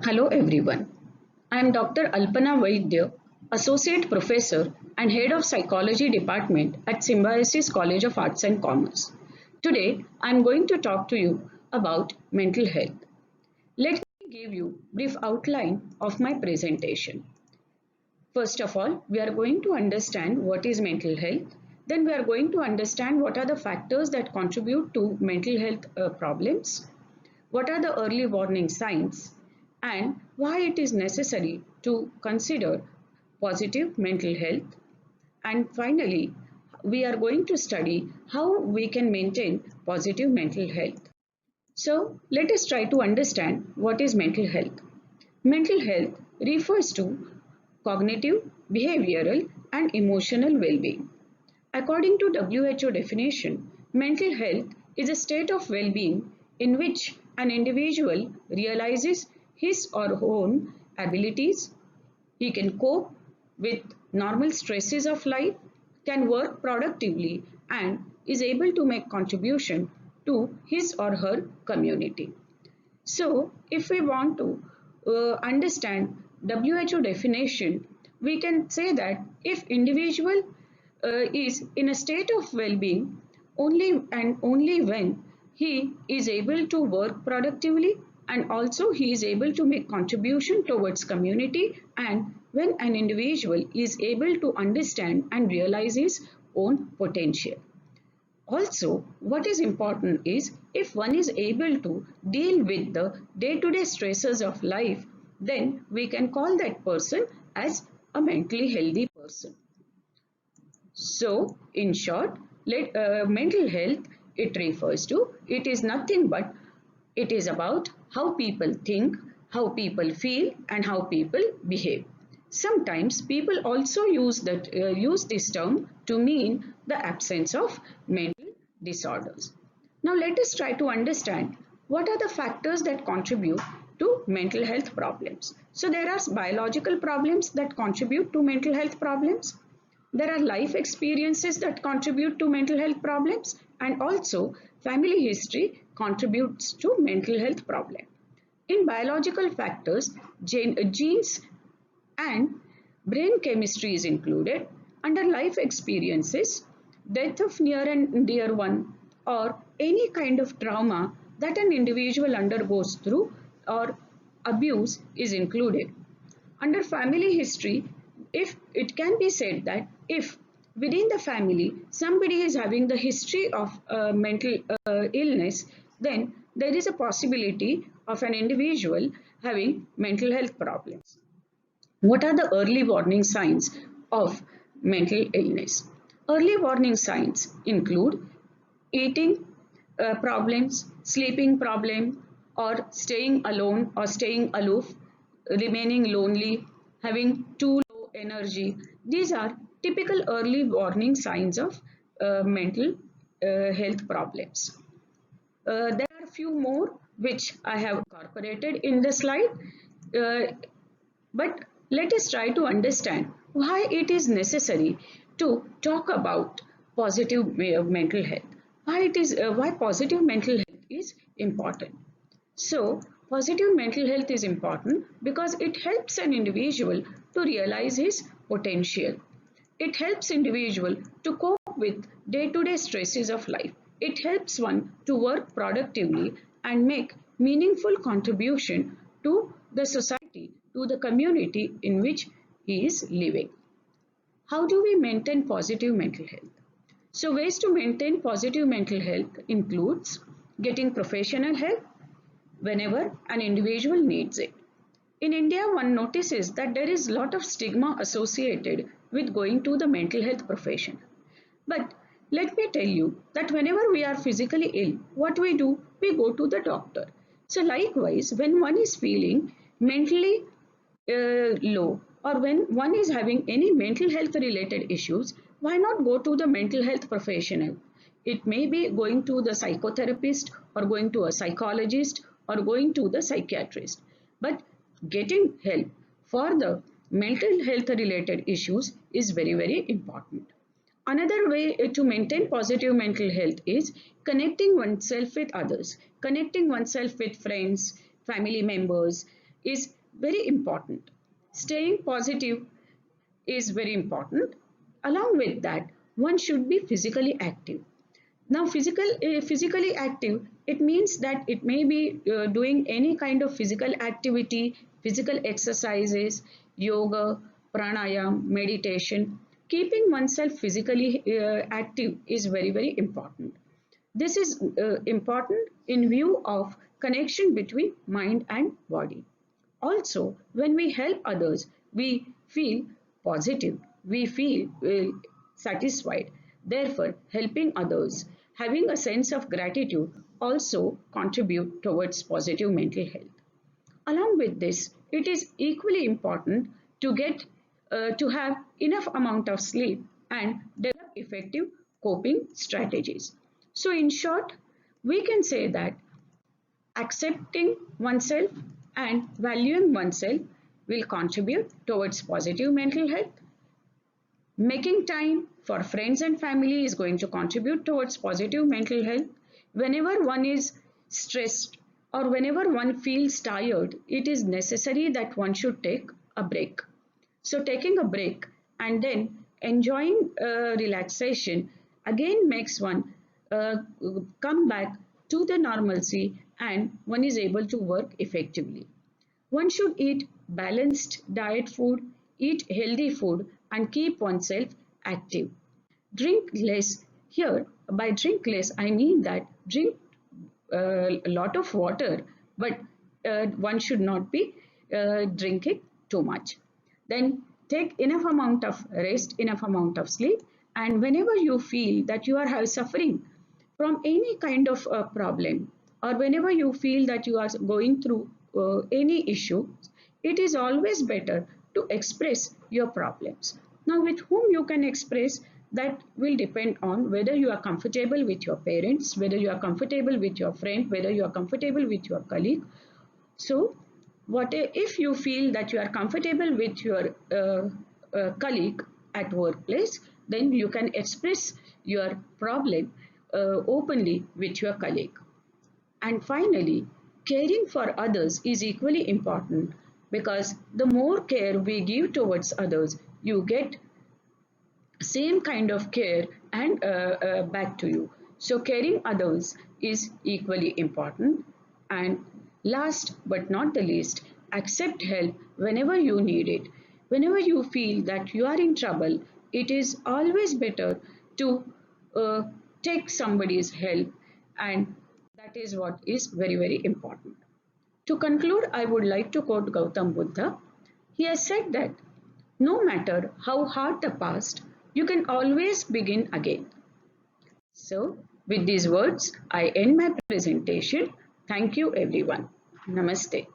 Hello everyone. I am Dr. Alpana Vaidya, Associate Professor and Head of Psychology Department at Symbiosis College of Arts and Commerce. Today I am going to talk to you about mental health. Let me give you a brief outline of my presentation. First of all, we are going to understand what is mental health. Then we are going to understand what are the factors that contribute to mental health problems, what are the early warning signs, and why it is necessary to consider positive mental health. And finally, we are going to study how we can maintain positive mental health. So, let us try to understand what is mental health. Mental health refers to cognitive, behavioral, and emotional well-being. According to WHO definition, mental health is a state of well-being in which an individual realizes his or her own abilities, he can cope with normal stresses of life, can work productively, and is able to make contribution to his or her community. So, if we want to understand WHO definition, we can say that if individual is in a state of well-being only and only when he is able to work productively and also he is able to make contribution towards community, and when an individual is able to understand and realize his own potential. Also, what is important is if one is able to deal with the day-to-day stresses of life, then we can call that person as a mentally healthy person. So, in short, mental health, it refers to, it is nothing but, it is about how people think, how people feel, and how people behave. Sometimes people also use this term to mean the absence of mental disorders. Now let us try to understand what are the factors that contribute to mental health problems. So there are biological problems that contribute to mental health problems. There are life experiences that contribute to mental health problems, and also family history contributes to mental health problem. In biological factors, genes and brain chemistry is included. Under life experiences, death of near and dear one, or any kind of trauma that an individual undergoes through, or abuse is included. Under family history, if it can be said that if within the family somebody is having the history of mental illness, then there is a possibility of an individual having mental health problems. What are the early warning signs of mental illness? Early warning signs include eating problems, sleeping problem, or staying alone or staying aloof, remaining lonely, having too low energy. These are typical early warning signs of mental health problems. There are a few more which I have incorporated in the slide. Uh, but let us try to understand why it is necessary to talk about positive mental health. Why positive mental health is important. So, positive mental health is important because it helps an individual to realize his potential. It helps individual to cope with day-to-day stresses of life. It helps one to work productively and make meaningful contribution to the society, to the community in which he is living. How do we maintain positive mental health? So ways to maintain positive mental health includes getting professional help whenever an individual needs it. In India, one notices that there is a lot of stigma associated with going to the mental health profession. But let me tell you that whenever we are physically ill, what we do? We go to the doctor. So likewise, when one is feeling mentally low, or when one is having any mental health related issues, why not go to the mental health professional? It may be going to the psychotherapist or going to a psychologist or going to the psychiatrist. But getting help for the mental health related issues is very, very important. Another way to maintain positive mental health is connecting oneself with others. Connecting oneself with friends, family members is very important. Staying positive is very important. Along with that, one should be physically active. Now, physically active, it means that it may be doing any kind of physical activity, physical exercises, yoga, pranayam, meditation. Keeping oneself physically active is very, very important. This is important in view of connection between mind and body. Also, when we help others, we feel positive, we feel satisfied. Therefore, helping others, having a sense of gratitude also contribute towards positive mental health. Along with this, it is equally important to get to have enough amount of sleep and develop effective coping strategies. So in short, we can say that accepting oneself and valuing oneself will contribute towards positive mental health. Making time for friends and family is going to contribute towards positive mental health. Whenever one is stressed or whenever one feels tired, it is necessary that one should take a break. So, taking a break and then enjoying relaxation again makes one come back to the normalcy and one is able to work effectively. One should eat balanced diet food, eat healthy food, and keep oneself active. Drink less. Here, by drink less, I mean that drink a lot of water, but one should not be drinking too much. Then take enough amount of rest, enough amount of sleep, and whenever you feel that you are suffering from any kind of problem, or whenever you feel that you are going through any issue, it is always better to express your problems. Now, with whom you can express, that will depend on whether you are comfortable with your parents, whether you are comfortable with your friend, whether you are comfortable with your colleague. So, what if you feel that you are comfortable with your colleague at workplace, then you can express your problem openly with your colleague. And finally, caring for others is equally important, because the more care we give towards others, you get same kind of care and back to you. So caring others is equally important. And last but not the least, accept help whenever you need it. Whenever you feel that you are in trouble, it is always better to uh, take somebody's help, and that is what is very, very important. To conclude, I would like to quote Gautam Buddha. He has said that no matter how hard the past, you can always begin again. So, with these words, I end my presentation. Thank you, everyone. Namaste.